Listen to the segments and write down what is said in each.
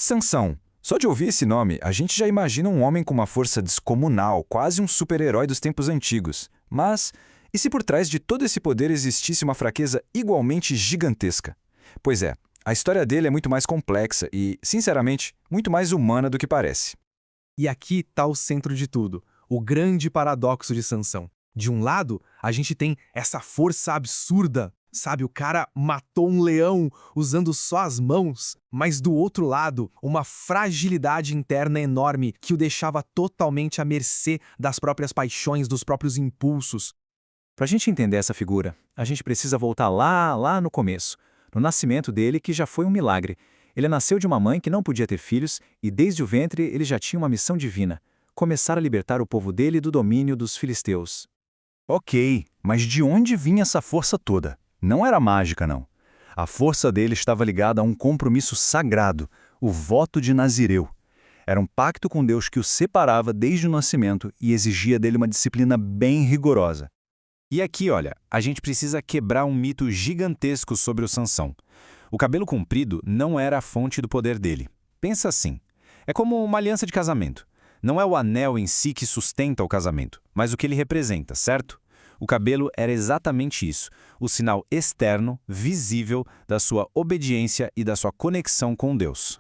Sansão. Só de ouvir esse nome, a gente já imagina um homem com uma força descomunal, quase um super-herói dos tempos antigos. Mas, e se por trás de todo esse poder existisse uma fraqueza igualmente gigantesca? Pois é, a história dele é muito mais complexa e, sinceramente, muito mais humana do que parece. E aqui está o centro de tudo, o grande paradoxo de Sansão. De um lado, a gente tem essa força absurda, sabe? O cara matou um leão usando só as mãos, mas do outro lado, uma fragilidade interna enorme que o deixava totalmente à mercê das próprias paixões, dos próprios impulsos. Para a gente entender essa figura, a gente precisa voltar lá no começo, no nascimento dele, que já foi um milagre. Ele nasceu de uma mãe que não podia ter filhos e desde o ventre ele já tinha uma missão divina, começar a libertar o povo dele do domínio dos filisteus. Ok, mas de onde vinha essa força toda? Não era mágica, não. A força dele estava ligada a um compromisso sagrado, o voto de Nazireu. Era um pacto com Deus que o separava desde o nascimento e exigia dele uma disciplina bem rigorosa. E aqui, olha, a gente precisa quebrar um mito gigantesco sobre o Sansão. O cabelo comprido não era a fonte do poder dele. Pensa assim, é como uma aliança de casamento. Não é o anel em si que sustenta o casamento, mas o que ele representa, certo? O cabelo era exatamente isso, o sinal externo, visível, da sua obediência e da sua conexão com Deus.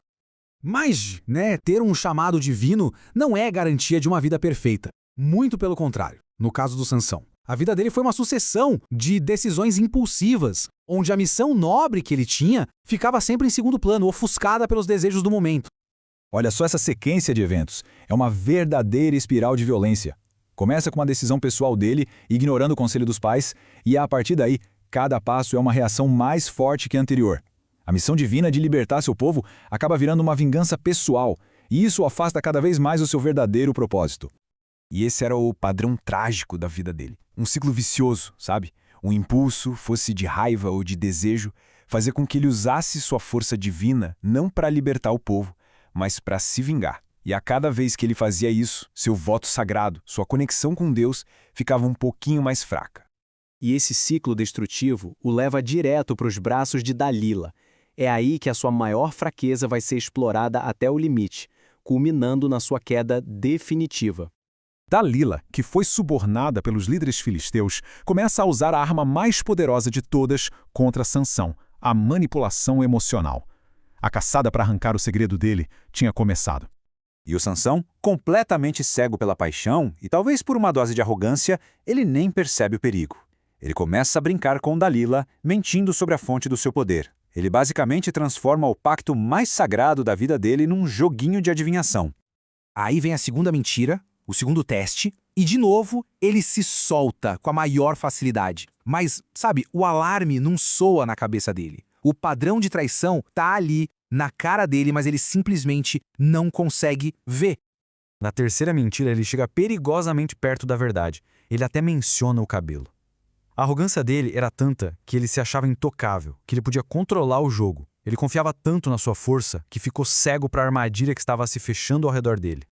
Mas, ter um chamado divino não é garantia de uma vida perfeita. Muito pelo contrário, no caso do Sansão. A vida dele foi uma sucessão de decisões impulsivas, onde a missão nobre que ele tinha ficava sempre em segundo plano, ofuscada pelos desejos do momento. Olha só essa sequência de eventos. É uma verdadeira espiral de violência. Começa com uma decisão pessoal dele, ignorando o conselho dos pais, e a partir daí, cada passo é uma reação mais forte que a anterior. A missão divina de libertar seu povo acaba virando uma vingança pessoal, e isso afasta cada vez mais o seu verdadeiro propósito. E esse era o padrão trágico da vida dele. Um ciclo vicioso, sabe? Um impulso, fosse de raiva ou de desejo, fazia com que ele usasse sua força divina não para libertar o povo, mas para se vingar. E a cada vez que ele fazia isso, seu voto sagrado, sua conexão com Deus, ficava um pouquinho mais fraca. E esse ciclo destrutivo o leva direto para os braços de Dalila. É aí que a sua maior fraqueza vai ser explorada até o limite, culminando na sua queda definitiva. Dalila, que foi subornada pelos líderes filisteus, começa a usar a arma mais poderosa de todas contra Sansão, a manipulação emocional. A caçada para arrancar o segredo dele tinha começado. E o Sansão, completamente cego pela paixão e talvez por uma dose de arrogância, ele nem percebe o perigo. Ele começa a brincar com Dalila, mentindo sobre a fonte do seu poder. Ele basicamente transforma o pacto mais sagrado da vida dele num joguinho de adivinhação. Aí vem a segunda mentira, o segundo teste, e de novo ele se solta com a maior facilidade. Mas, sabe, o alarme não soa na cabeça dele. O padrão de traição tá ali, na cara dele, mas ele simplesmente não consegue ver. Na terceira mentira, ele chega perigosamente perto da verdade. Ele até menciona o cabelo. A arrogância dele era tanta que ele se achava intocável, que ele podia controlar o jogo. Ele confiava tanto na sua força que ficou cego para a armadilha que estava se fechando ao redor dele.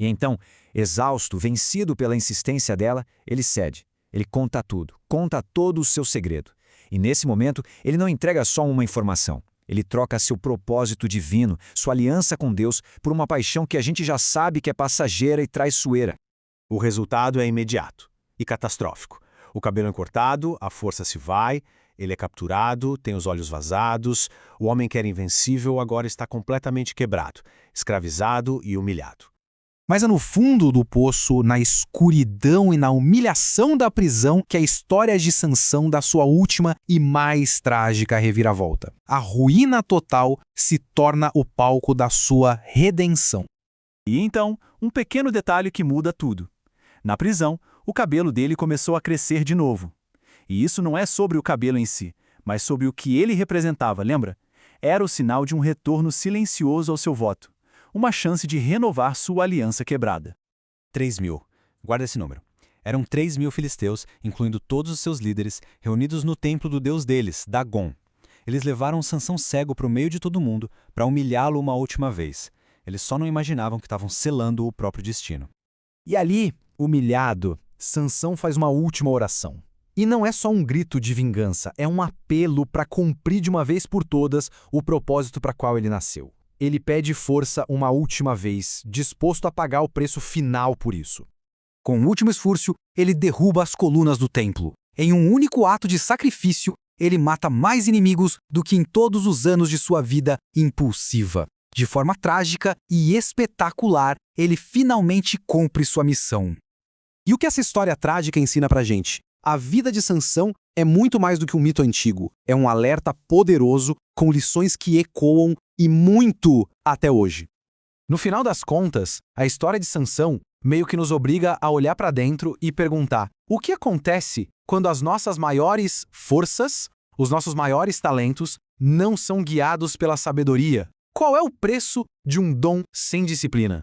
E então, exausto, vencido pela insistência dela, ele cede. Ele conta tudo, conta todo o seu segredo. E nesse momento, ele não entrega só uma informação. Ele troca seu propósito divino, sua aliança com Deus, por uma paixão que a gente já sabe que é passageira e traiçoeira. O resultado é imediato e catastrófico. O cabelo é cortado, a força se vai, ele é capturado, tem os olhos vazados, o homem que era invencível agora está completamente quebrado, escravizado e humilhado. Mas é no fundo do poço, na escuridão e na humilhação da prisão, que a história de Sansão dá sua última e mais trágica reviravolta. A ruína total se torna o palco da sua redenção. E então, um pequeno detalhe que muda tudo. Na prisão, o cabelo dele começou a crescer de novo. E isso não é sobre o cabelo em si, mas sobre o que ele representava, lembra? Era o sinal de um retorno silencioso ao seu voto. Uma chance de renovar sua aliança quebrada. 3.000. Guarda esse número. Eram 3.000 filisteus, incluindo todos os seus líderes, reunidos no templo do deus deles, Dagon. Eles levaram Sansão cego para o meio de todo mundo para humilhá-lo uma última vez. Eles só não imaginavam que estavam selando o próprio destino. E ali, humilhado, Sansão faz uma última oração. E não é só um grito de vingança, é um apelo para cumprir de uma vez por todas o propósito para qual ele nasceu. ele pede força uma última vez, disposto a pagar o preço final por isso. Com o último esforço, ele derruba as colunas do templo. Em um único ato de sacrifício, ele mata mais inimigos do que em todos os anos de sua vida impulsiva. De forma trágica e espetacular, ele finalmente cumpre sua missão. E o que essa história trágica ensina pra gente? A vida de Sansão é muito mais do que um mito antigo. É um alerta poderoso com lições que ecoam e muito até hoje. No final das contas, a história de Sansão meio que nos obriga a olhar para dentro e perguntar: o que acontece quando as nossas maiores forças, os nossos maiores talentos, não são guiados pela sabedoria? Qual é o preço de um dom sem disciplina?